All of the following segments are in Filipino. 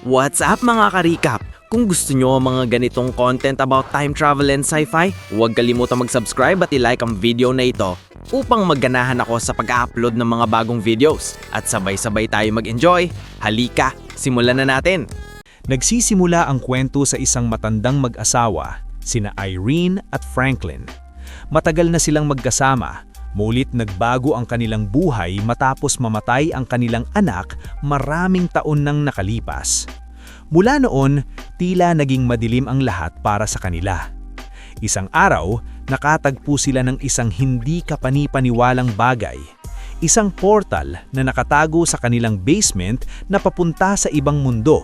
What's up mga ka-recap? Kung gusto nyo ang mga ganitong content about time travel and sci-fi, huwag kalimutang mag-subscribe at i-like ang video na ito upang magganahan ako sa pag-upload ng mga bagong videos at sabay-sabay tayo mag-enjoy. Halika, simulan na natin! Nagsisimula ang kwento sa isang matandang mag-asawa, sina Irene at Franklin. Matagal na silang magkasama, mulit nagbago ang kanilang buhay matapos mamatay ang kanilang anak maraming taon nang nakalipas. Mula noon, tila naging madilim ang lahat para sa kanila. Isang araw, nakatagpo sila ng isang hindi kapani-paniwalang bagay. Isang portal na nakatago sa kanilang basement na papunta sa ibang mundo.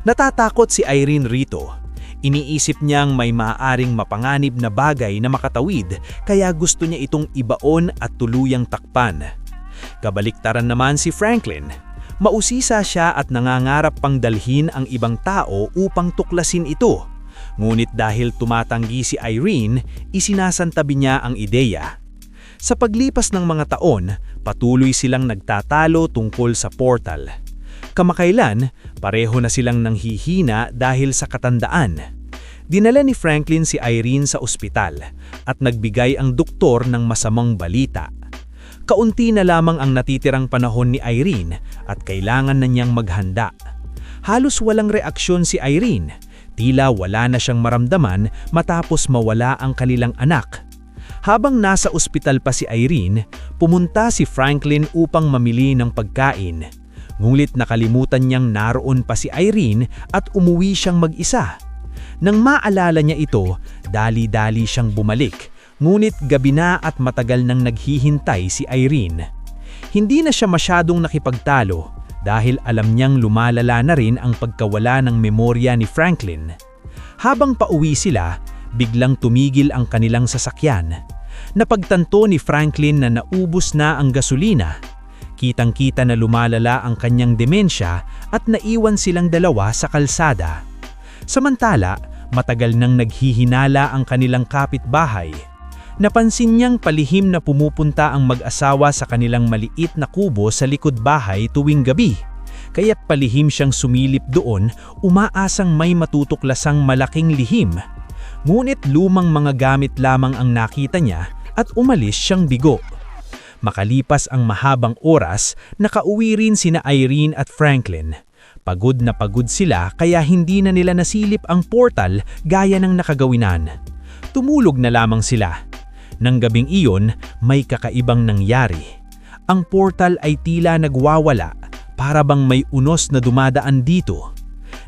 Natatakot si Irene rito. Iniisip niyang may maaaring mapanganib na bagay na makatawid kaya gusto niya itong ibaon at tuluyang takpan. Kabaliktaran naman si Franklin. Mausisa siya at nangangarap pang dalhin ang ibang tao upang tuklasin ito. Ngunit dahil tumatanggi si Irene, isinasantabi niya ang ideya. Sa paglipas ng mga taon, patuloy silang nagtatalo tungkol sa portal. Kamakailan, pareho na silang nanghihina dahil sa katandaan. Dinala ni Franklin si Irene sa ospital at nagbigay ang doktor ng masamang balita. Kaunti na lamang ang natitirang panahon ni Irene at kailangan na niyang maghanda. Halos walang reaksyon si Irene, tila wala na siyang maramdaman matapos mawala ang kanilang anak. Habang nasa ospital pa si Irene, pumunta si Franklin upang mamili ng pagkain. Ngunit nakalimutan niyang naroon pa si Irene at umuwi siyang mag-isa. Nang maalala niya ito, dali-dali siyang bumalik. Ngunit gabi na at matagal nang naghihintay si Irene. Hindi na siya masyadong nakipagtalo dahil alam niyang lumalala na rin ang pagkawala ng memorya ni Franklin. Habang pauwi sila, biglang tumigil ang kanilang sasakyan. Napagtanto ni Franklin na naubos na ang gasolina. Kitang-kita na lumalala ang kanyang demensya at naiwan silang dalawa sa kalsada. Samantala, matagal nang naghihinala ang kanilang kapitbahay. Napansin niyang palihim na pumupunta ang mag-asawa sa kanilang maliit na kubo sa likod bahay tuwing gabi. Kaya't palihim siyang sumilip doon, umaasang may matutuklasang malaking lihim. Ngunit lumang mga gamit lamang ang nakita niya at umalis siyang bigo. Makalipas ang mahabang oras, nakauwi rin sina Irene at Franklin. Pagod na pagod sila kaya hindi na nila nasilip ang portal gaya ng nakagawinan. Tumulog na lamang sila. Nang gabing iyon, may kakaibang nangyari. Ang portal ay tila nagwawala, para bang may unos na dumadaan dito.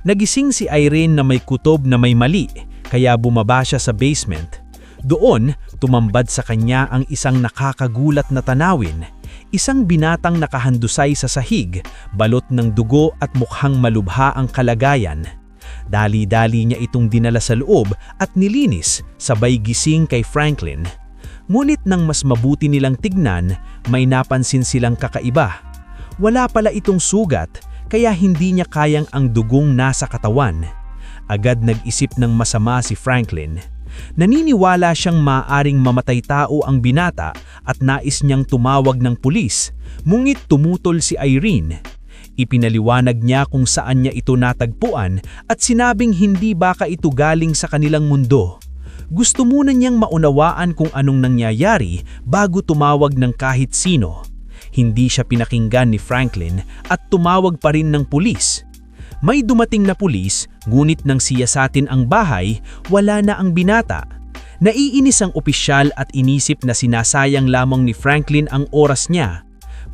Nagising si Irene na may kutob na may mali, kaya bumaba siya sa basement. Doon, tumambad sa kanya ang isang nakakagulat na tanawin. Isang binatang nakahandusay sa sahig, balot ng dugo at mukhang malubha ang kalagayan. Dali-dali niya itong dinala sa loob at nilinis, sabay gising kay Franklin. Ngunit nang mas mabuti nilang tignan, may napansin silang kakaiba. Wala pala itong sugat, kaya hindi niya kayang ang dugong nasa katawan. Agad nag-isip ng masama si Franklin. Naniniwala siyang maaaring mamatay tao ang binata at nais niyang tumawag ng pulis, ngunit tumutol si Irene. Ipinaliwanag niya kung saan niya ito natagpuan at sinabing hindi baka ito galing sa kanilang mundo. Gusto muna niyang maunawaan kung anong nangyayari bago tumawag ng kahit sino. Hindi siya pinakinggan ni Franklin at tumawag pa rin ng pulis. May dumating na pulis, ngunit nang siyasatin ang bahay, wala na ang binata. Naiinis ang opisyal at inisip na sinasayang lamang ni Franklin ang oras niya.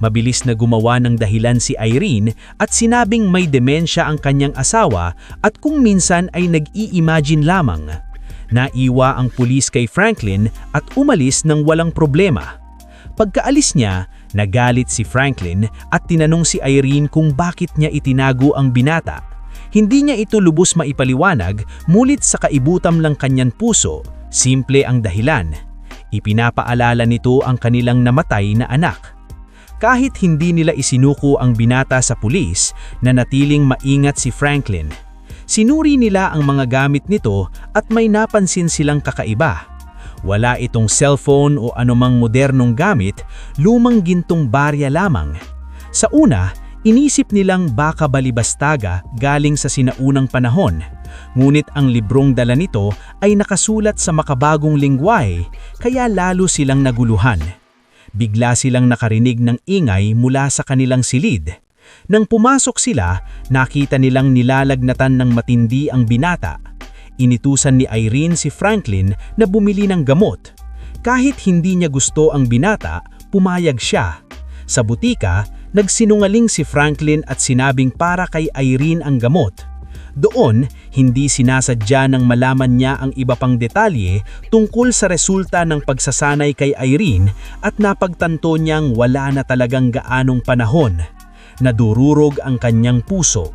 Mabilis na gumawa ng dahilan si Irene at sinabing may demensya ang kanyang asawa at kung minsan ay nag-i-imagine lamang. Naiwa ang pulis kay Franklin at umalis ng walang problema. Pagkaalis niya, nagalit si Franklin at tinanong si Irene kung bakit niya itinago ang binata. Hindi niya ito lubos maipaliwanag, mulit sa kaibutam lang kanyang puso, simple ang dahilan. Ipinapaalala nito ang kanilang namatay na anak. Kahit hindi nila isinuko ang binata sa pulis, nanatiling maingat si Franklin. Sinuri nila ang mga gamit nito at may napansin silang kakaiba. Wala itong cellphone o anumang modernong gamit, lumang gintong barya lamang. Sa una, Inisip nilang baka balibastaga galing sa sinaunang panahon, ngunit ang librong dala nito ay nakasulat sa makabagong lingwahe, kaya lalo silang naguluhan. Bigla silang nakarinig ng ingay mula sa kanilang silid. Nang pumasok sila, nakita nilang nilalagnatan ng matindi ang binata. Initusan ni Irene si Franklin na bumili ng gamot. Kahit hindi niya gusto ang binata, pumayag siya. Sa butika, nagsinungaling si Franklin at sinabing para kay Irene ang gamot. Doon, hindi sinasadya nang malaman niya ang iba pang detalye tungkol sa resulta ng pagsasanay kay Irene at napagtanto niyang wala na talagang gaanong panahon. Nadururog ang kanyang puso.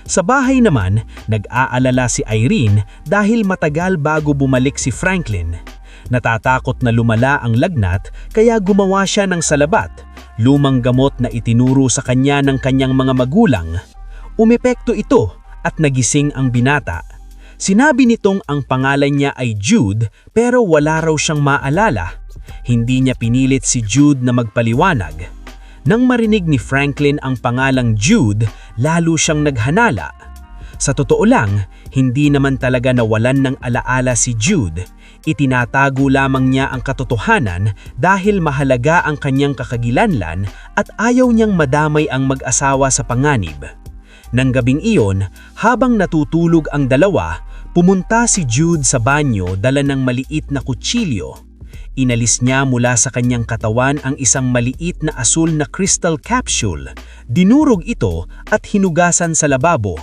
Sa bahay naman, nag-aalala si Irene dahil matagal bago bumalik si Franklin. Natatakot na lumala ang lagnat kaya gumawa siya ng salabat, lumang gamot na itinuro sa kanya ng kanyang mga magulang. Umepekto ito at nagising ang binata. Sinabi nitong ang pangalan niya ay Jude pero wala raw siyang maalala. Hindi niya pinilit si Jude na magpaliwanag. Nang marinig ni Franklin ang pangalang Jude, lalo siyang naghanala. Sa totoo lang, hindi naman talaga nawalan ng alaala si Jude. Itinatago lamang niya ang katotohanan dahil mahalaga ang kanyang kakagilanlan at ayaw niyang madamay ang mag-asawa sa panganib. Nang gabing iyon, habang natutulog ang dalawa, pumunta si Jude sa banyo dala ng maliit na kutsilyo. Inalis niya mula sa kanyang katawan ang isang maliit na asul na crystal capsule. Dinurog ito at hinugasan sa lababo.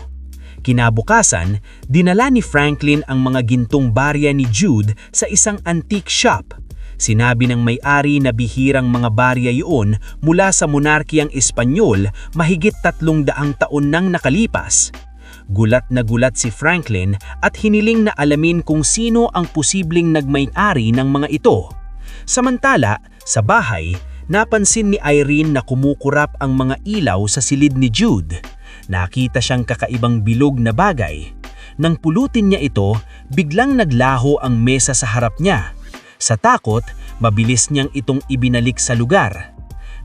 Kinabukasan, dinala ni Franklin ang mga gintong barya ni Jude sa isang antique shop. Sinabi ng may-ari na bihirang mga barya iyon mula sa monarkiyang Espanyol mahigit 300 taon nang nakalipas. Gulat na gulat si Franklin at hiniling na alamin kung sino ang posibleng nagmay-ari ng mga ito. Samantala, sa bahay, napansin ni Irene na kumukurap ang mga ilaw sa silid ni Jude. Nakita siyang kakaibang bilog na bagay. Nang pulutin niya ito, biglang naglaho ang mesa sa harap niya. Sa takot, mabilis niyang itong ibinalik sa lugar.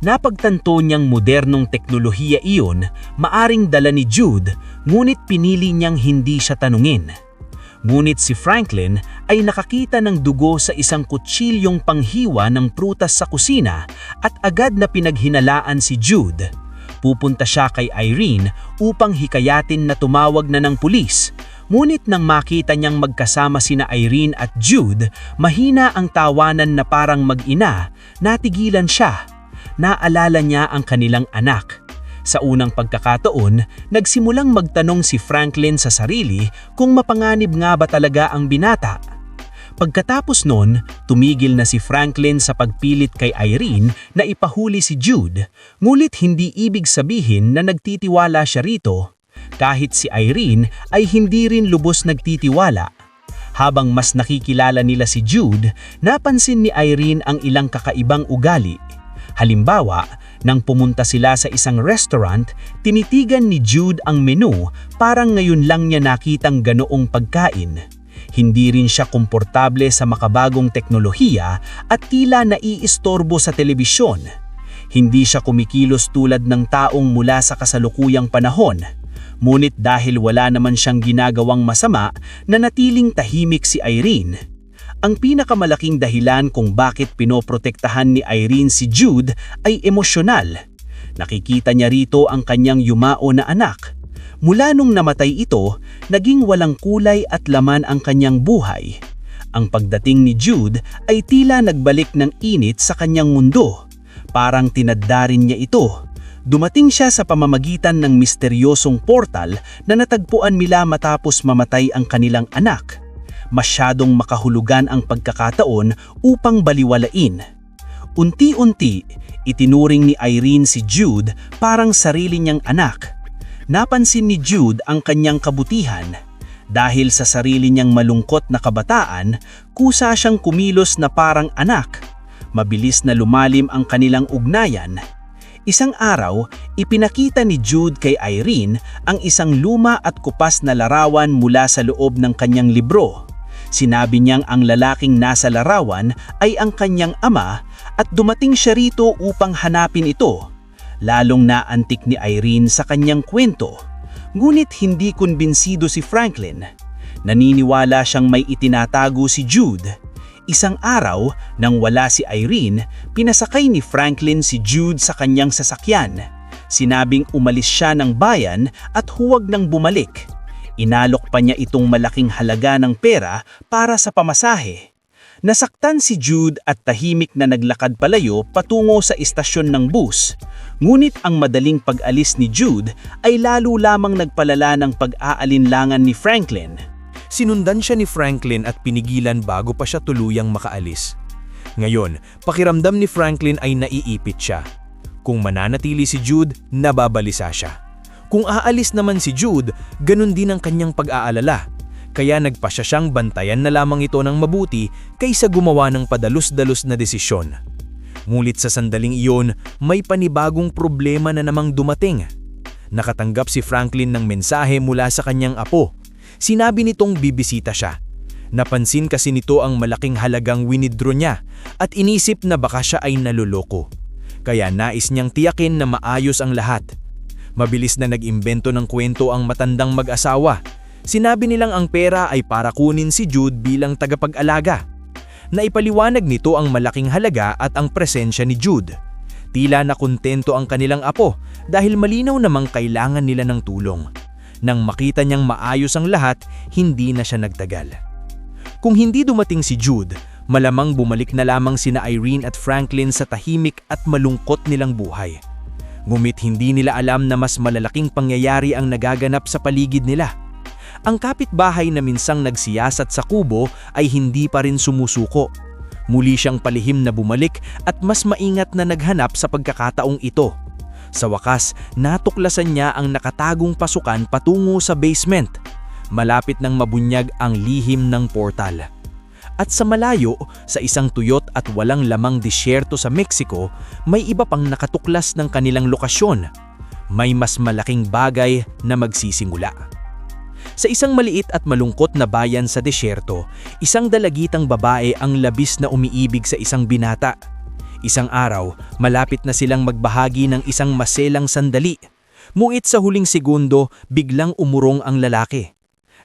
Napagtanto niyang modernong teknolohiya iyon, maaring dala ni Jude, ngunit pinili niyang hindi siya tanungin. Ngunit si Franklin ay nakakita ng dugo sa isang kutsilyong panghiwa ng prutas sa kusina at agad na pinaghinalaan si Jude. Pupunta siya kay Irene upang hikayatin na tumawag na ng pulis. Ngunit nang makita niyang magkasama sina Irene at Jude, mahina ang tawanan na parang mag-ina, natigilan siya. Naalala niya ang kanilang anak. Sa unang pagkakataon, nagsimulang magtanong si Franklin sa sarili kung mapanganib nga ba talaga ang binata. Pagkatapos nun, tumigil na si Franklin sa pagpilit kay Irene na ipahuli si Jude, ngunit hindi ibig sabihin na nagtitiwala siya rito. Kahit si Irene ay hindi rin lubos nagtitiwala. Habang mas nakikilala nila si Jude, napansin ni Irene ang ilang kakaibang ugali. Halimbawa, nang pumunta sila sa isang restaurant, tinitigan ni Jude ang menu parang ngayon lang niya nakitang ganoong pagkain. Hindi rin siya komportable sa makabagong teknolohiya at tila naiistorbo sa telebisyon. Hindi siya kumikilos tulad ng taong mula sa kasalukuyang panahon. Ngunit dahil wala naman siyang ginagawang masama, nanatiling tahimik si Irene. Ang pinakamalaking dahilan kung bakit pinoprotektahan ni Irene si Jude ay emosyonal. Nakikita niya rito ang kanyang yumao na anak. Mula nung namatay ito, naging walang kulay at laman ang kanyang buhay. Ang pagdating ni Jude ay tila nagbalik ng init sa kanyang mundo. Parang tinaddarin niya ito. Dumating siya sa pamamagitan ng misteryosong portal na natagpuan nila matapos mamatay ang kanilang anak. Masyadong makahulugan ang pagkakataon upang baliwalain. Unti-unti, itinuring ni Irene si Jude parang sarili niyang anak. Napansin ni Jude ang kanyang kabutihan. Dahil sa sarili niyang malungkot na kabataan, kusa siyang kumilos na parang anak. Mabilis na lumalim ang kanilang ugnayan. Isang araw, ipinakita ni Jude kay Irene ang isang luma at kupas na larawan mula sa loob ng kanyang libro. Sinabi niyang ang lalaking nasa larawan ay ang kanyang ama at dumating siya rito upang hanapin ito. Lalong naantik ni Irene sa kanyang kwento. Ngunit hindi kumbinsido si Franklin. Naniniwala siyang may itinatago si Jude. Isang araw, nang wala si Irene, pinasakay ni Franklin si Jude sa kanyang sasakyan. Sinabing umalis siya ng bayan at huwag nang bumalik. Inalok pa niya itong malaking halaga ng pera para sa pamasahe. Nasaktan si Jude at tahimik na naglakad palayo patungo sa istasyon ng bus. Ngunit ang madaling pag-alis ni Jude ay lalo lamang nagpalala ng pag-aalinlangan ni Franklin. Sinundan siya ni Franklin at pinigilan bago pa siya tuluyang makaalis. Ngayon, pakiramdam ni Franklin ay naiipit siya. Kung mananatili si Jude, nababalisa siya. Kung aalis naman si Jude, ganun din ang kanyang pag-aalala. Kaya nagpasya siyang bantayan na lamang ito ng mabuti kaysa gumawa ng padalus-dalus na desisyon. Ngunit sa sandaling iyon, may panibagong problema na namang dumating. Nakatanggap si Franklin ng mensahe mula sa kanyang apo. Sinabi nitong bibisita siya. Napansin kasi nito ang malaking halagang winidraw niya at inisip na baka siya ay naluloko. Kaya nais niyang tiyakin na maayos ang lahat. Mabilis na nag-imbento ng kwento ang matandang mag-asawa. Sinabi nilang ang pera ay para kunin si Jude bilang tagapag-alaga. Naipaliwanag nito ang malaking halaga at ang presensya ni Jude. Tila na kontento ang kanilang apo dahil malinaw namang kailangan nila ng tulong. Nang makita niyang maayos ang lahat, hindi na siya nagtagal. Kung hindi dumating si Jude, malamang bumalik na lamang sina Irene at Franklin sa tahimik at malungkot nilang buhay. Ngunit hindi nila alam na mas malalaking pangyayari ang nagaganap sa paligid nila. Ang kapitbahay na minsang nagsiyasat sa kubo ay hindi pa rin sumusuko. Muli siyang palihim na bumalik at mas maingat na naghanap sa pagkakataong ito. Sa wakas, natuklasan niya ang nakatagong pasukan patungo sa basement. Malapit nang mabunyag ang lihim ng portal. At sa malayo, sa isang tuyot at walang lamang disyerto sa Mexico, may iba pang nakatuklas ng kanilang lokasyon. May mas malaking bagay na magsisimula. Sa isang maliit at malungkot na bayan sa desyerto, isang dalagitang babae ang labis na umiibig sa isang binata. Isang araw, malapit na silang magbahagi ng isang maselang sandali. Ngunit sa huling segundo, biglang umurong ang lalaki.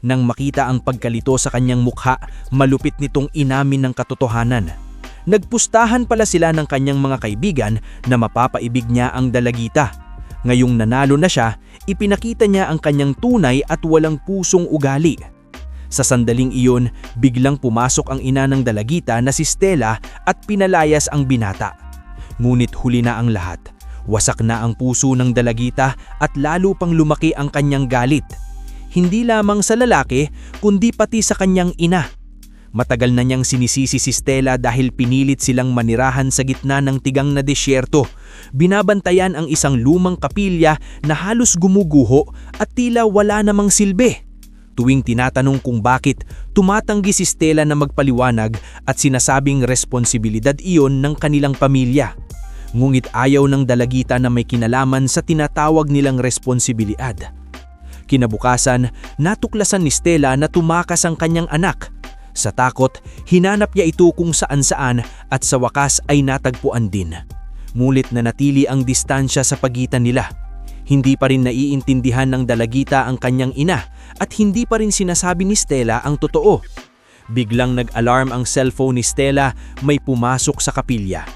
Nang makita ang pagkalito sa kanyang mukha, malupit nitong inamin ng katotohanan. Nagpustahan pala sila ng kanyang mga kaibigan na mapapaibig niya ang dalagita. Ngayong nanalo na siya, ipinakita niya ang kanyang tunay at walang pusong ugali. Sa sandaling iyon, biglang pumasok ang ina ng dalagita na si Stella at pinalayas ang binata. Ngunit huli na ang lahat. Wasak na ang puso ng dalagita at lalo pang lumaki ang kanyang galit. Hindi lamang sa lalaki, kundi pati sa kanyang ina. Matagal na niyang sinisisi si Stella dahil pinilit silang manirahan sa gitna ng tigang na desyerto. Binabantayan ang isang lumang kapilya na halos gumuguho at tila wala namang silbi. Tuwing tinatanong kung bakit, tumatanggi si Stella na magpaliwanag at sinasabing responsibilidad iyon ng kanilang pamilya. Ngunit ayaw ng dalagita na may kinalaman sa tinatawag nilang responsibilidad. Kinabukasan, natuklasan ni Stella na tumakas ang kanyang anak. Sa takot, hinanap niya ito kung saan-saan at sa wakas ay natagpuan din. Ngunit nanatili ang distansya sa pagitan nila. Hindi pa rin naiintindihan ng dalagita ang kanyang ina at hindi pa rin sinasabi ni Stella ang totoo. Biglang nag-alarm ang cellphone ni Stella, may pumasok sa kapilya.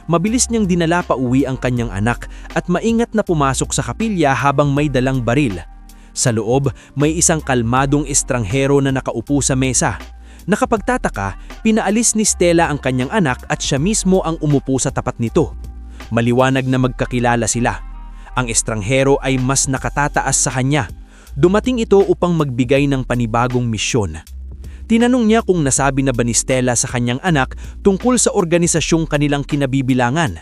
Mabilis niyang dinala pa uwi ang kanyang anak at maingat na pumasok sa kapilya habang may dalang baril. Sa loob, may isang kalmadong estranghero na nakaupo sa mesa. Nakapagtataka, pinaalis ni Stella ang kanyang anak at siya mismo ang umupo sa tapat nito. Maliwanag na magkakilala sila. Ang estranghero ay mas nakatataas sa kanya. Dumating ito upang magbigay ng panibagong misyon. Tinanong niya kung nasabi na ba ni Stella sa kanyang anak tungkol sa organisasyong kanilang kinabibilangan.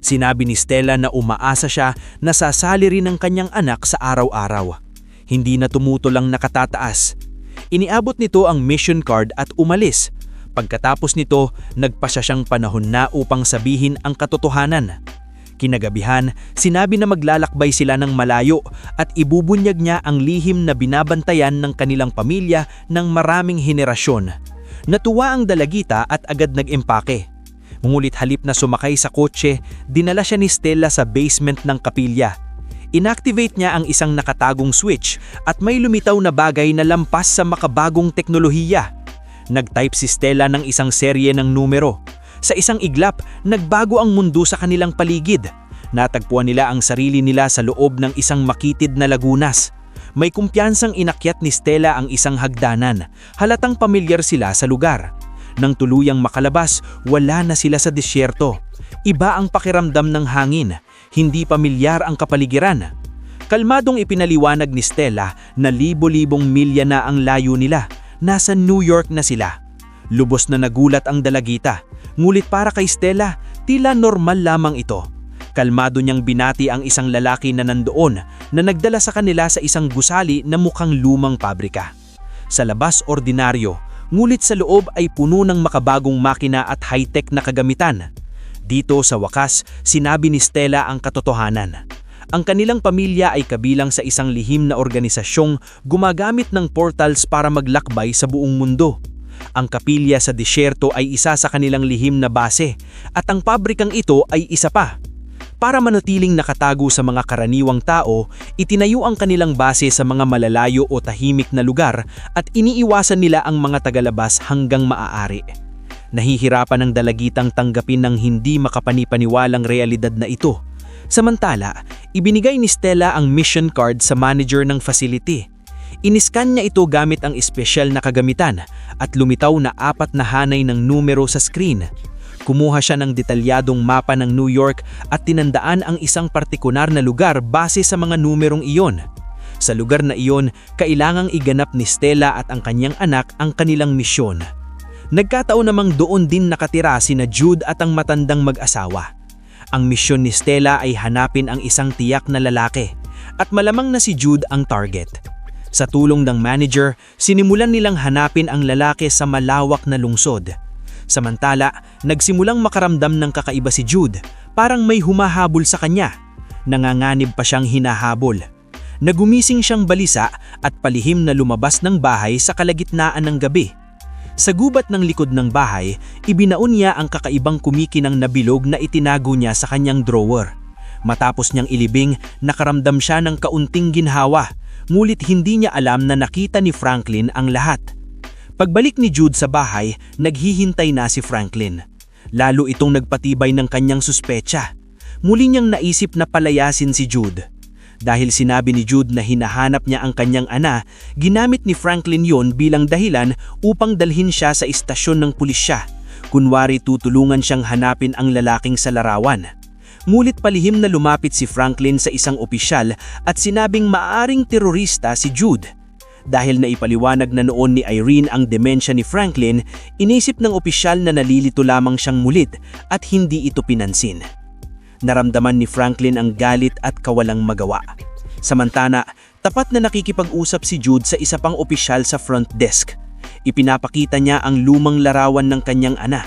Sinabi ni Stella na umaasa siya na sasali rin ang kanyang anak sa araw-araw. Hindi na tumutulang nakatataas. Iniabot nito ang mission card at umalis. Pagkatapos nito, nagpasya siyang panahon na upang sabihin ang katotohanan. Kinagabihan, sinabi na maglalakbay sila ng malayo at ibubunyag niya ang lihim na binabantayan ng kanilang pamilya ng maraming henerasyon. Natuwa ang dalagita at agad nag-empake. Ngunit halip na sumakay sa kotse, dinala siya ni Stella sa basement ng kapilya. Inactivate niya ang isang nakatagong switch at may lumitaw na bagay na lampas sa makabagong teknolohiya. Nag-type si Stella ng isang serye ng numero. Sa isang iglap, nagbago ang mundo sa kanilang paligid. Natagpuan nila ang sarili nila sa loob ng isang makitid na lagunas. May kumpiyansang inakyat ni Stella ang isang hagdanan. Halatang pamilyar sila sa lugar. Nang tuluyang makalabas, wala na sila sa disyerto. Iba ang pakiramdam ng hangin. Hindi pamilyar ang kapaligiran. Kalmadong ipinaliwanag ni Stella na libo-libong milya na ang layo nila. Nasa New York na sila. Lubos na nagulat ang dalagita. Ngulit para kay Stella, tila normal lamang ito. Kalmado niyang binati ang isang lalaki na nandoon na nagdala sa kanila sa isang gusali na mukhang lumang pabrika. Sa labas ordinaryo, ngulit sa loob ay puno ng makabagong makina at high-tech na kagamitan. Dito sa wakas, sinabi ni Stella ang katotohanan. Ang kanilang pamilya ay kabilang sa isang lihim na organisasyong gumagamit ng portals para maglakbay sa buong mundo. Ang kapilya sa disyerto ay isa sa kanilang lihim na base at ang pabrikang ito ay isa pa. Para manatiling nakatago sa mga karaniwang tao, itinayo ang kanilang base sa mga malalayo o tahimik na lugar at iniiwasan nila ang mga tagalabas hanggang maaari. Nahihirapan ang dalagitang tanggapin ng hindi makapanipaniwalang realidad na ito. Samantala, ibinigay ni Stella ang mission card sa manager ng facility. Iniskan niya ito gamit ang espesyal na kagamitan at lumitaw na 4 na hanay ng numero sa screen. Kumuha siya ng detalyadong mapa ng New York at tinandaan ang isang partikular na lugar base sa mga numerong iyon. Sa lugar na iyon, kailangang iganap ni Stella at ang kanyang anak ang kanilang misyon. Nagkataon namang doon din nakatira sina Jude at ang matandang mag-asawa. Ang misyon ni Stella ay hanapin ang isang tiyak na lalaki at malamang na si Jude ang target. Sa tulong ng manager, sinimulan nilang hanapin ang lalaki sa malawak na lungsod. Samantala, nagsimulang makaramdam ng kakaiba si Jude, parang may humahabol sa kanya. Nanganganib pa siyang hinahabol. Nagumising siyang balisa at palihim na lumabas ng bahay sa kalagitnaan ng gabi. Sa gubat ng likod ng bahay, ibinaon niya ang kakaibang kumikinang na bilog na itinago niya sa kanyang drawer. Matapos niyang ilibing, nakaramdam siya ng kaunting ginhawa, ngulit hindi niya alam na nakita ni Franklin ang lahat. Pagbalik ni Jude sa bahay, naghihintay na si Franklin. Lalo itong nagpatibay ng kanyang suspecha. Muli niyang naisip na palayasin si Jude. Dahil sinabi ni Jude na hinahanap niya ang kanyang ana, ginamit ni Franklin yon bilang dahilan upang dalhin siya sa istasyon ng pulisya. Kunwari tutulungan siyang hanapin ang lalaking sa larawan. Ngulit palihim na lumapit si Franklin sa isang opisyal at sinabing maaaring terorista si Jude. Dahil naipaliwanag na noon ni Irene ang demensya ni Franklin, inisip ng opisyal na nalilito lamang siyang mulit at hindi ito pinansin. Naramdaman ni Franklin ang galit at kawalang magawa. Samantala, tapat na nakikipag-usap si Jude sa isa pang opisyal sa front desk. Ipinapakita niya ang lumang larawan ng kanyang ana.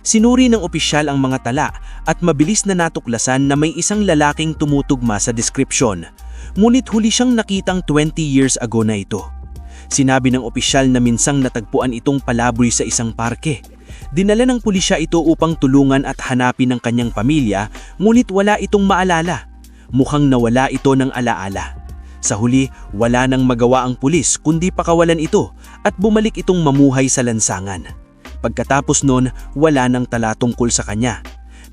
Sinuri ng opisyal ang mga tala at mabilis na natuklasan na may isang lalaking tumutugma sa description. Ngunit huli siyang nakitang 20 years ago na ito. Sinabi ng opisyal na minsang natagpuan itong palaboy sa isang parke. Dinala ng pulisya ito upang tulungan at hanapin ang kanyang pamilya, ngunit wala itong maalala. Mukhang nawala ito ng alaala. Sa huli, wala nang magawa ang pulis kundi pakawalan ito at bumalik itong mamuhay sa lansangan. Pagkatapos nun, wala nang tala tungkol sa kanya.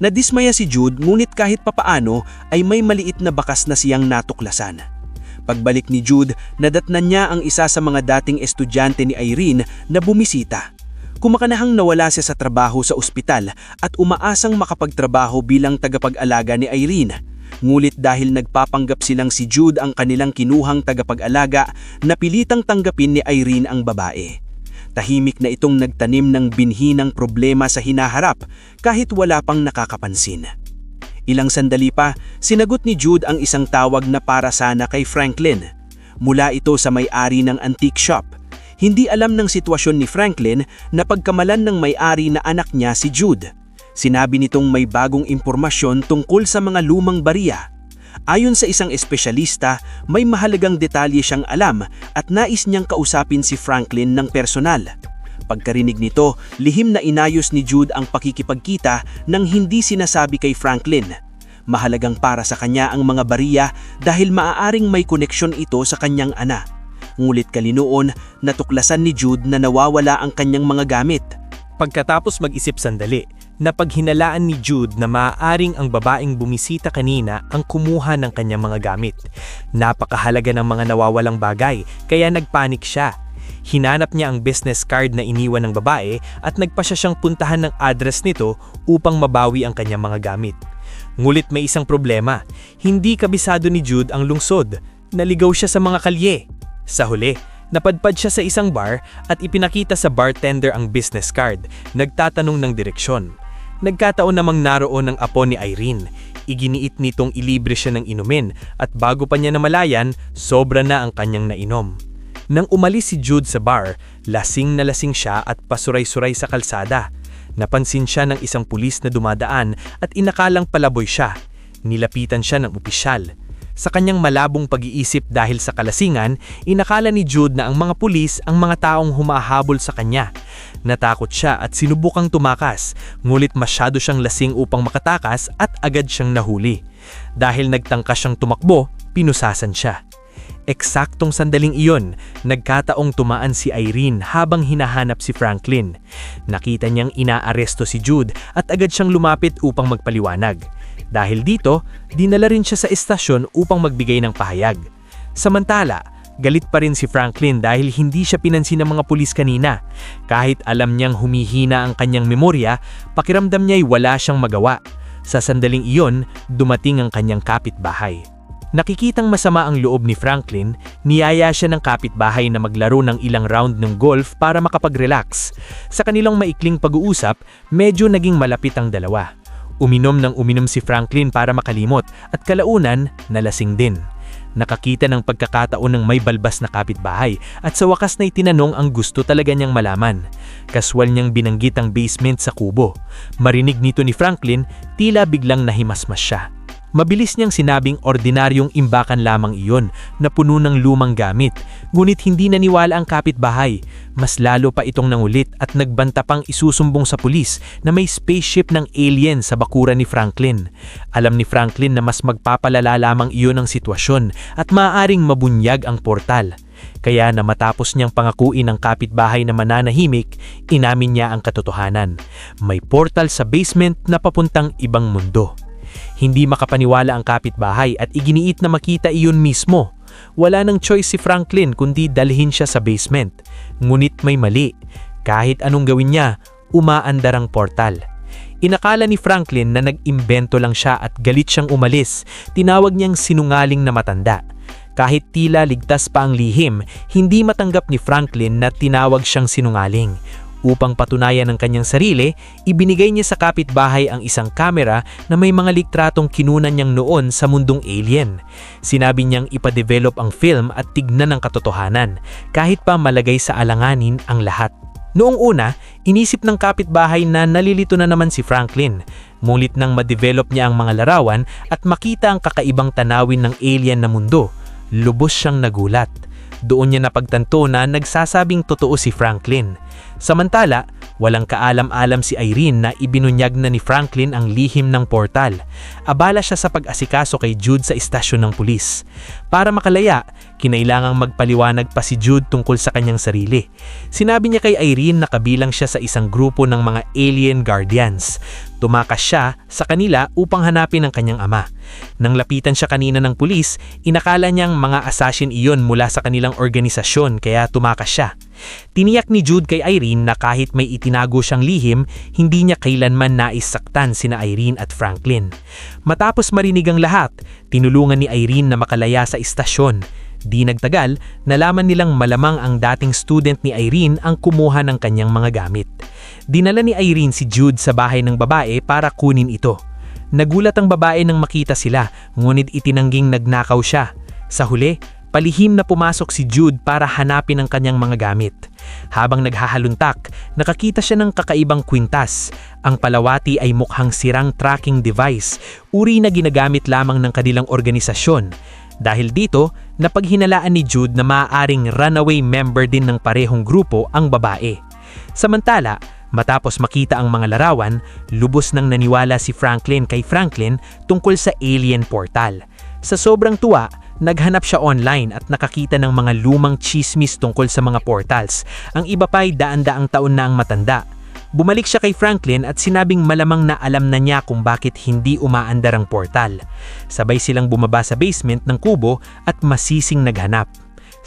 Nadismaya si Jude ngunit kahit papaano ay may maliit na bakas na siyang natuklasan. Pagbalik ni Jude, nadatnan niya ang isa sa mga dating estudyante ni Irene na bumisita. Kumakanahang nawala siya sa trabaho sa ospital at umaasang makapagtrabaho bilang tagapag-alaga ni Irene. Ngulit dahil nagpapanggap silang si Jude ang kanilang kinuhang tagapag-alaga, napilitang tanggapin ni Irene ang babae. Tahimik na itong nagtanim ng binhi ng problema sa hinaharap kahit wala pang nakakapansin. Ilang sandali pa, sinagot ni Jude ang isang tawag na para sana kay Franklin. Mula ito sa may-ari ng antique shop. Hindi alam ng sitwasyon ni Franklin na pagkamalan ng may-ari na anak niya si Jude. Sinabi nitong may bagong impormasyon tungkol sa mga lumang bariya. Ayon sa isang espesyalista, may mahalagang detalye siyang alam at nais niyang kausapin si Franklin ng personal. pagkarinig nito, lihim na inayos ni Jude ang pakikipagkita nang hindi sinasabi kay Franklin. Mahalagang para sa kanya ang mga bariya dahil maaaring may koneksyon ito sa kanyang ana. Ngulit kalinoon, natuklasan ni Jude na nawawala ang kanyang mga gamit. Pagkatapos mag-isip sandali, napaghinalaan ni Jude na maaaring ang babaeng bumisita kanina ang kumuha ng kanyang mga gamit. Napakahalaga ng mga nawawalang bagay, kaya nagpanik siya. Hinanap niya ang business card na iniwan ng babae at nagpa siyang puntahan ng address nito upang mabawi ang kanyang mga gamit. Ngulit may isang problema, hindi kabisado ni Jude ang lungsod. Naligaw siya sa mga kalye. Sa huli, napadpad siya sa isang bar at ipinakita sa bartender ang business card, nagtatanong ng direksyon. Nagkataon namang naroon ang apo ni Irene. Iginiit nitong ilibre siya ng inumin at bago pa niya namalayan, sobra na ang kanyang nainom. Nang umalis si Jude sa bar, lasing na lasing siya at pasuray-suray sa kalsada. Napansin siya ng isang pulis na dumadaan at inakalang palaboy siya. Nilapitan siya ng opisyal. Sa kanyang malabong pag-iisip dahil sa kalasingan, inakala ni Jude na ang mga pulis ang mga taong humahabol sa kanya. Natakot siya at sinubukang tumakas, ngulit masyado siyang lasing upang makatakas at agad siyang nahuli. Dahil nagtangka siyang tumakbo, pinusasan siya. Eksaktong sandaling iyon, nagkataong tumaan si Irene habang hinahanap si Franklin. Nakita niyang inaaresto si Jude at agad siyang lumapit upang magpaliwanag. Dahil dito, dinala rin siya sa estasyon upang magbigay ng pahayag. Samantala, galit pa rin si Franklin dahil hindi siya pinansin ng mga pulis kanina. Kahit alam niyang humihina ang kanyang memorya, pakiramdam niya'y wala siyang magawa. Sa sandaling iyon, dumating ang kanyang kapitbahay. Nakikitang masama ang loob ni Franklin, niyaya siya ng kapitbahay na maglaro ng ilang round ng golf para makapag-relax. Sa kanilang maikling pag-uusap, medyo naging malapit ang dalawa. Uminom ng uminom si Franklin para makalimot at kalaunan, nalasing din. Nakakita ng pagkakataon ng may balbas na kapitbahay at sa wakas na itinanong ang gusto talaga niyang malaman. Kaswal niyang binanggit ang basement sa kubo. Marinig nito ni Franklin, tila biglang nahimasmas siya. Mabilis niyang sinabing ordinaryong imbakan lamang iyon na puno ng lumang gamit, ngunit hindi naniwala ang kapitbahay. Mas lalo pa itong nangulit at nagbanta pang isusumbong sa pulis na may spaceship ng alien sa bakuran ni Franklin. Alam ni Franklin na mas magpapalala lamang iyon ang sitwasyon at maaaring mabunyag ang portal. Kaya na matapos niyang pangakuin ang kapitbahay na mananahimik, inamin niya ang katotohanan. May portal sa basement na papuntang ibang mundo. Hindi makapaniwala ang kapitbahay at iginiit na makita iyon mismo. Wala nang choice si Franklin kundi dalhin siya sa basement. Ngunit may mali. Kahit anong gawin niya, umaandar ang portal. Inakala ni Franklin na nag-imbento lang siya at galit siyang umalis. Tinawag niyang sinungaling na matanda. Kahit tila ligtas pa ang lihim, hindi matanggap ni Franklin na tinawag siyang sinungaling. Upang patunayan ang kanyang sarili, ibinigay niya sa kapitbahay ang isang kamera na may mga litratong kinunan niyang noon sa mundong alien. Sinabi niyang ipadevelop ang film at tignan ang katotohanan, kahit pa malagay sa alanganin ang lahat. Noong una, inisip ng kapitbahay na nalilito na naman si Franklin. Ngunit nang ma-develop niya ang mga larawan at makita ang kakaibang tanawin ng alien na mundo, lubos siyang nagulat. Doon niya napagtanto na nagsasabing totoo si Franklin. Samantala, walang kaalam-alam si Irene na ibinunyag na ni Franklin ang lihim ng portal. Abala siya sa pag-asikaso kay Jude sa istasyon ng pulis. Para makalaya, kinailangang magpaliwanag pa si Jude tungkol sa kanyang sarili. Sinabi niya kay Irene na kabilang siya sa isang grupo ng mga alien guardians. Tumakas siya sa kanila upang hanapin ang kanyang ama. Nang lapitan siya kanina ng pulis, inakala niyang mga assassin iyon mula sa kanilang organisasyon kaya tumakas siya. Tiniyak ni Jude kay Irene na kahit may itinago siyang lihim, hindi niya kailanman naisaktan sina Irene at Franklin. Matapos marinig ang lahat, tinulungan ni Irene na makalaya sa istasyon. Di nagtagal, nalaman nilang malamang ang dating student ni Irene ang kumuha ng kanyang mga gamit. Dinala ni Irene si Jude sa bahay ng babae para kunin ito. Nagulat ang babae nang makita sila, ngunit itinangging nagnakaw siya. Sa huli, palihim na pumasok si Jude para hanapin ang kanyang mga gamit. Habang naghahaluntak, nakakita siya ng kakaibang kwintas. Ang palawati ay mukhang sirang tracking device, uri na ginagamit lamang ng kanilang organisasyon. Dahil dito, napaghinalaan ni Jude na maaaring runaway member din ng parehong grupo ang babae. Samantala, matapos makita ang mga larawan, lubos nang naniwala si Franklin kay Franklin tungkol sa alien portal. Sa sobrang tuwa, naghanap siya online at nakakita ng mga lumang chismis tungkol sa mga portals. Ang iba pa'y daan-daang taon na ang matanda. Bumalik siya kay Franklin at sinabing malamang na alam na niya kung bakit hindi umaandar ang portal. Sabay silang bumaba sa basement ng kubo at masising naghanap.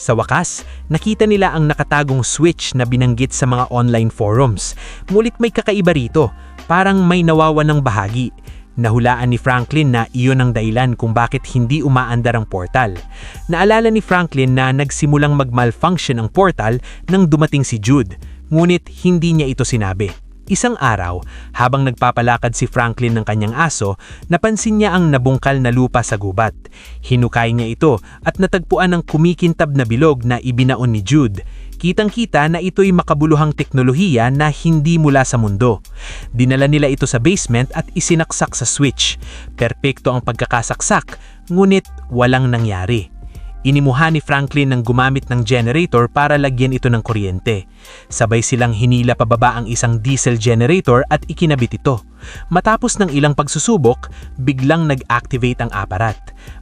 Sa wakas, nakita nila ang nakatagong switch na binanggit sa mga online forums. Ngunit may kakaiba rito, parang may nawawanang bahagi. Nahulaan ni Franklin na iyon ang dahilan kung bakit hindi umaandar ang portal. Naalala ni Franklin na nagsimulang mag-malfunction ang portal nang dumating si Jude. Ngunit hindi niya ito sinabi. Isang araw, habang nagpapalakad si Franklin ng kanyang aso, napansin niya ang nabungkal na lupa sa gubat. Hinukay niya ito at natagpuan ang kumikintab na bilog na ibinaon ni Jude. Kitang-kita na ito'y makabuluhang teknolohiya na hindi mula sa mundo. Dinala nila ito sa basement at isinaksak sa switch. Perpekto ang pagkakasaksak, ngunit walang nangyari. Inimuha ni Franklin ng gumamit ng generator para lagyan ito ng kuryente. Sabay silang hinila pababa ang isang diesel generator at ikinabit ito. Matapos ng ilang pagsusubok, biglang nag-activate ang aparat.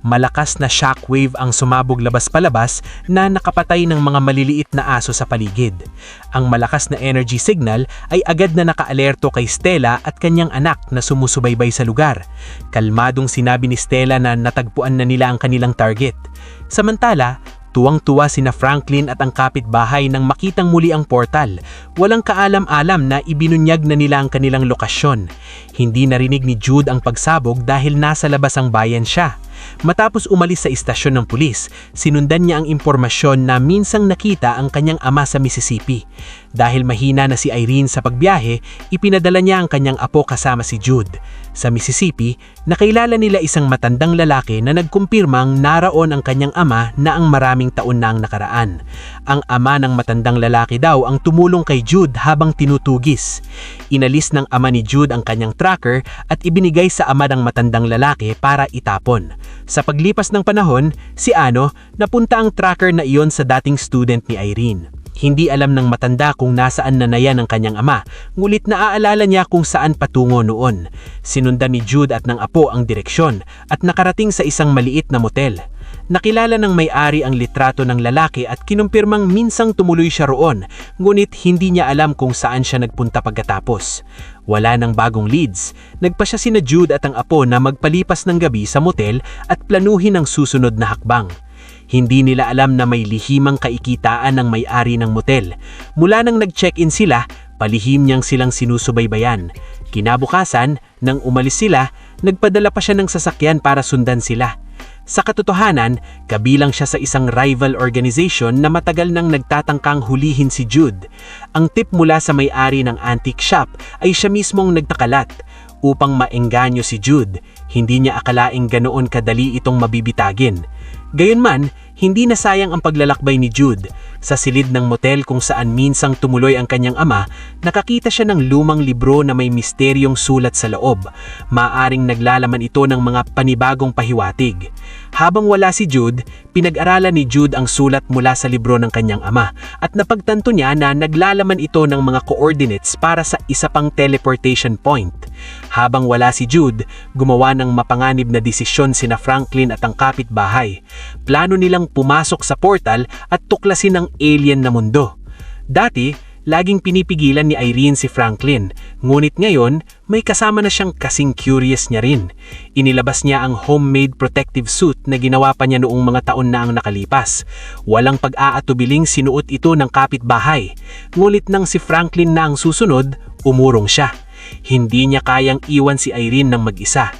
Malakas na shockwave ang sumabog labas palabas na nakapatay ng mga maliliit na aso sa paligid. Ang malakas na energy signal ay agad na nakaalerto kay Stella at kanyang anak na sumusubaybay sa lugar. Kalmadong sinabi ni Stella na natagpuan na nila ang kanilang target. Samantala, tuwang-tuwa sina Franklin at ang kapitbahay nang makitang muli ang portal. Walang kaalam-alam na ibinunyag na nila ang kanilang lokasyon. Hindi narinig ni Jude ang pagsabog dahil nasa labas ang bayan siya. Matapos umalis sa istasyon ng pulis, sinundan niya ang impormasyon na minsang nakita ang kanyang ama sa Mississippi. Dahil mahina na si Irene sa pagbiyahe, ipinadala niya ang kanyang apo kasama si Jude. Sa Mississippi, nakilala nila isang matandang lalaki na nagkumpirmang naraon ang kanyang ama na ang maraming taon na ang nakaraan. Ang ama ng matandang lalaki daw ang tumulong kay Jude habang tinutugis. Inalis ng ama ni Jude ang kanyang tracker at ibinigay sa ama ng matandang lalaki para itapon. Sa paglipas ng panahon, si Ano napunta ang tracker na iyon sa dating student ni Irene. Hindi alam ng matanda kung nasaan na yan ang kanyang ama, ngulit naaalala niya kung saan patungo noon. Sinundan ni Jude at ng apo ang direksyon at nakarating sa isang maliit na motel. Nakilala ng may-ari ang litrato ng lalaki at kinumpirmang minsang tumuloy siya roon, ngunit hindi niya alam kung saan siya nagpunta pagkatapos. Wala nang bagong leads. Nagpa siya sina Jude at ang apo na magpalipas ng gabi sa motel at planuhin ang susunod na hakbang. Hindi nila alam na may lihimang kaikitaan ng may-ari ng motel. Mula nang nag-check-in sila, palihim niyang silang sinusubaybayan. Kinabukasan, nang umalis sila, nagpadala pa siya ng sasakyan para sundan sila. Sa katotohanan, kabilang siya sa isang rival organization na matagal nang nagtatangkang hulihin si Jude. Ang tip mula sa may-ari ng antique shop ay siya mismong nagtakalat. Upang maengganyo si Jude, hindi niya akalaing ganoon kadali itong mabibitagin. Gayunman, hindi nasayang ang paglalakbay ni Jude. Sa silid ng motel kung saan minsang tumuloy ang kanyang ama, nakakita siya ng lumang libro na may misteryong sulat sa loob. Maaring naglalaman ito ng mga panibagong pahiwatig. Habang wala si Jude, pinag-aralan ni Jude ang sulat mula sa libro ng kanyang ama at napagtanto niya na naglalaman ito ng mga coordinates para sa isa pang teleportation point. Habang wala si Jude, gumawa ng mapanganib na desisyon sina Franklin at ang kapitbahay. Plano nilang pumasok sa portal at tuklasin ang alien na mundo. Dati, laging pinipigilan ni Irene si Franklin, ngunit ngayon may kasama na siyang kasing curious niya rin. Inilabas niya ang homemade protective suit na ginawa pa niya noong mga taon na ang nakalipas. Walang pag-aatubiling sinuot ito ng kapitbahay, ngunit nang si Franklin na ang susunod, umurong siya. Hindi niya kayang iwan si Irene ng mag-isa.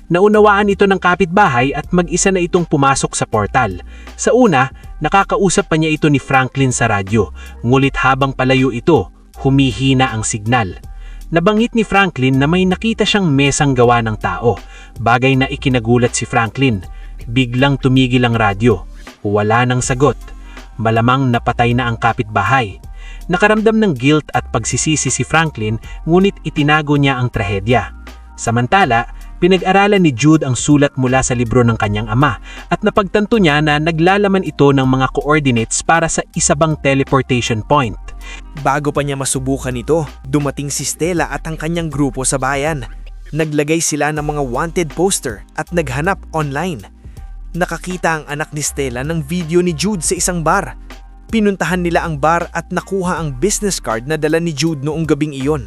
Naunawaan ito ng kapitbahay at mag-isa na itong pumasok sa portal. Sa una, nakakausap pa niya ito ni Franklin sa radyo, ngulit habang palayo ito, humihina ang signal. Nabanggit ni Franklin na may nakita siyang mesang gawa ng tao, bagay na ikinagulat si Franklin. Biglang tumigil ang radyo. Wala nang sagot. Malamang napatay na ang kapitbahay. Nakaramdam ng guilt at pagsisisi si Franklin, ngunit itinago niya ang trahedya. Samantala, pinag-aralan ni Jude ang sulat mula sa libro ng kanyang ama at napagtanto niya na naglalaman ito ng mga coordinates para sa isa pang teleportation point. Bago pa niya masubukan ito, dumating si Stella at ang kanyang grupo sa bayan. Naglagay sila ng mga wanted poster at naghanap online. Nakakita ang anak ni Stella ng video ni Jude sa isang bar. Pinuntahan nila ang bar at nakuha ang business card na dala ni Jude noong gabing iyon.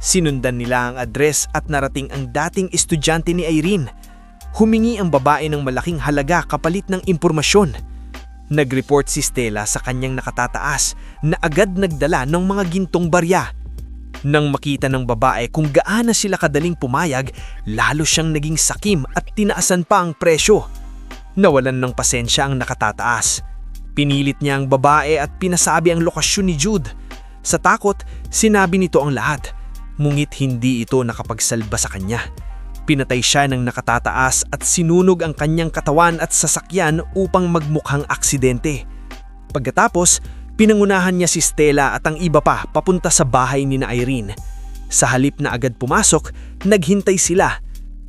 Sinundan nila ang address at narating ang dating estudyante ni Irene. Humingi ang babae ng malaking halaga kapalit ng impormasyon. Nag-report si Stella sa kanyang nakatataas na agad nagdala ng mga gintong barya. Nang makita ng babae kung gaano sila kadaling pumayag, lalo siyang naging sakim at tinaasan pa ang presyo. Nawalan ng pasensya ang nakatataas. Pinilit niya ang babae at pinasabi ang lokasyon ni Jude. Sa takot, sinabi nito ang lahat. Ngunit hindi ito nakapagsalba sa kanya. Pinatay siya ng nakatataas at sinunog ang kanyang katawan at sasakyan upang magmukhang aksidente. Pagkatapos, pinangunahan niya si Stella at ang iba pa papunta sa bahay ni Irene. Sa halip na agad pumasok, naghintay sila.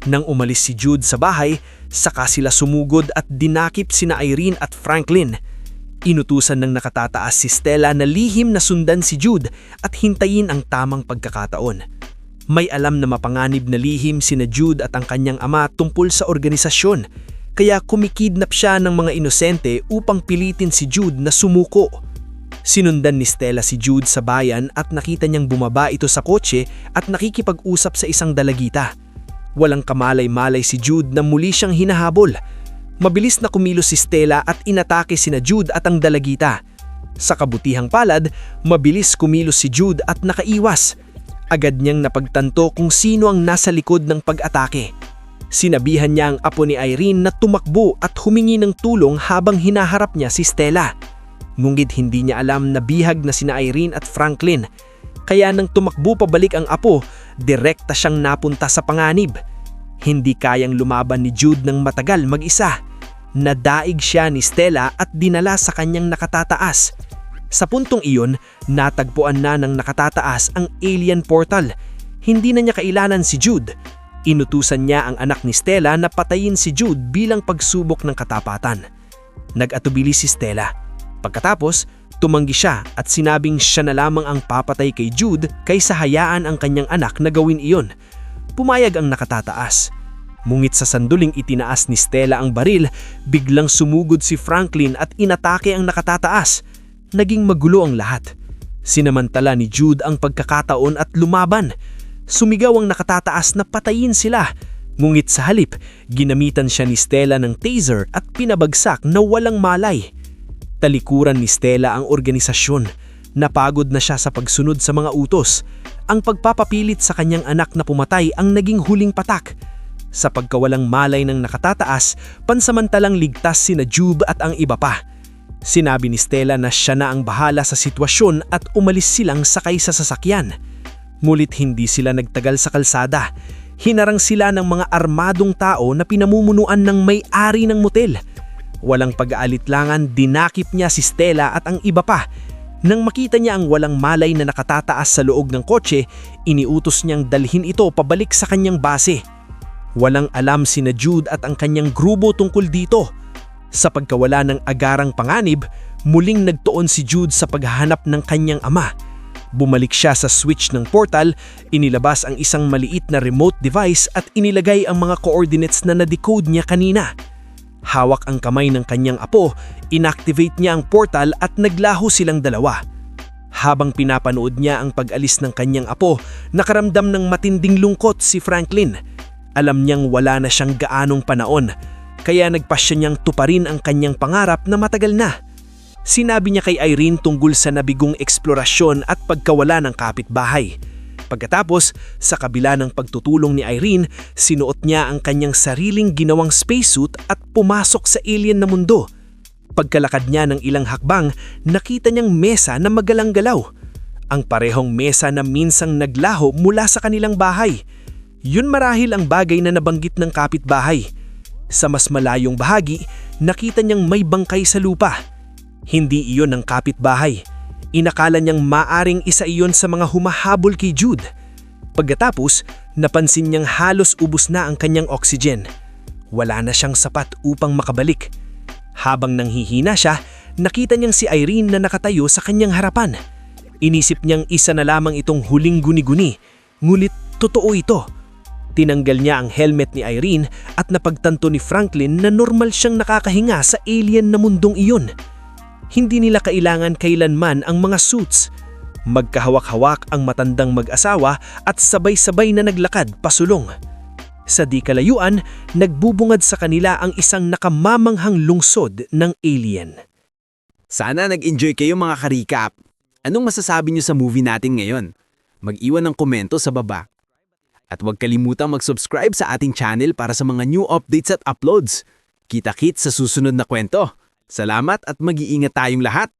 Nang umalis si Jude sa bahay, saka sila sumugod at dinakip sina Irene at Franklin. Inutusan ng nakatataas si Stella na lihim na sundan si Jude at hintayin ang tamang pagkakataon. May alam na mapanganib na lihim sina Jude at ang kanyang ama tungkol sa organisasyon, kaya kumikidnap siya ng mga inosente upang pilitin si Jude na sumuko. Sinundan ni Stella si Jude sa bayan at nakita niyang bumaba ito sa kotse at nakikipag-usap sa isang dalagita. Walang kamalay-malay si Jude na muli siyang hinahabol. Mabilis na kumilos si Stella at inatake sina Jude at ang dalagita. Sa kabutihang palad, mabilis kumilos si Jude at nakaiwas. Agad niyang napagtanto kung sino ang nasa likod ng pag-atake. Sinabihan niya ang apo ni Irene na tumakbo at humingi ng tulong habang hinaharap niya si Stella. Ngunit hindi niya alam na bihag na sina Irene at Franklin. Kaya nang tumakbo pabalik ang apo, direkta siyang napunta sa panganib. Hindi kayang lumaban ni Jude ng matagal mag-isa. Nadaig siya ni Stella at dinala sa kanyang nakatataas. Sa puntong iyon, natagpuan na ng nakatataas ang alien portal. Hindi na niya kailanan si Jude. Inutusan niya ang anak ni Stella na patayin si Jude bilang pagsubok ng katapatan. Nag-atubili si Stella. Pagkatapos, tumanggi siya at sinabing siya na lamang ang papatay kay Jude kaysa hayaan ang kanyang anak na gawin iyon. Pumayag ang nakatataas. Ngunit sa sanduling itinaas ni Stella ang baril, biglang sumugod si Franklin at inatake ang nakatataas. Naging magulo ang lahat. Sinamantala ni Jude ang pagkakataon at lumaban. Sumigaw ang nakatataas na patayin sila. Ngunit sa halip, ginamitan siya ni Stella ng taser at pinabagsak na walang malay. Talikuran ni Stella ang organisasyon. Napagod na siya sa pagsunod sa mga utos. Ang pagpapapilit sa kanyang anak na pumatay ang naging huling patak. Sa pagkawalang malay ng nakatataas, pansamantalang ligtas sina Jude at ang iba pa. Sinabi ni Stella na siya na ang bahala sa sitwasyon at umalis silang sakay sa sasakyan. Ngunit hindi sila nagtagal sa kalsada. Hinarang sila ng mga armadong tao na pinamumunuan ng may-ari ng motel. Walang pag-aalitlangan, dinakip niya si Stella at ang iba pa. Nang makita niya ang walang malay na nakatataas sa loob ng kotse, iniutos niyang dalhin ito pabalik sa kanyang base. Walang alam sina Jude at ang kanyang grupo tungkol dito. Sa pagkawala ng agarang panganib, muling nagtuon si Jude sa paghahanap ng kanyang ama. Bumalik siya sa switch ng portal, inilabas ang isang maliit na remote device at inilagay ang mga coordinates na na-decode niya kanina. Hawak ang kamay ng kanyang apo, inactivate niya ang portal at naglaho silang dalawa. Habang pinapanood niya ang pag-alis ng kanyang apo, nakaramdam ng matinding lungkot si Franklin. Alam niyang wala na siyang gaanong panahon. Kaya nagpasya niyang tuparin ang kanyang pangarap na matagal na. Sinabi niya kay Irene tungkol sa nabigong eksplorasyon at pagkawala ng kapitbahay. Pagkatapos, sa kabila ng pagtutulong ni Irene, sinuot niya ang kanyang sariling ginawang spacesuit at pumasok sa alien na mundo. Pagkalakad niya ng ilang hakbang, nakita niyang mesa na magalang-galaw. Ang parehong mesa na minsang naglaho mula sa kanilang bahay. Yun marahil ang bagay na nabanggit ng kapitbahay. Sa mas malayong bahagi, nakita niyang may bangkay sa lupa. Hindi iyon ang kapitbahay. Inakala niyang maaring isa iyon sa mga humahabol kay Jude. Pagkatapos, napansin niyang halos ubos na ang kanyang oxygen. Wala na siyang sapat upang makabalik. Habang nanghihina siya, nakita niyang si Irene na nakatayo sa kanyang harapan. Inisip niyang isa na lamang itong huling guni-guni, ngulit totoo ito. Tinanggal niya ang helmet ni Irene at napagtanto ni Franklin na normal siyang nakakahinga sa alien na mundong iyon. Hindi nila kailangan kailanman ang mga suits. Magkahawak-hawak ang matandang mag-asawa at sabay-sabay na naglakad pasulong. Sa di kalayuan, nagbubungad sa kanila ang isang nakamamanghang lungsod ng alien. Sana nag-enjoy kayo mga ka-recap. Anong masasabi niyo sa movie natin ngayon? Mag-iwan ng komento sa baba. At huwag kalimutang mag-subscribe sa ating channel para sa mga new updates at uploads. Kita-kits sa susunod na kwento. Salamat at mag-iingat tayong lahat!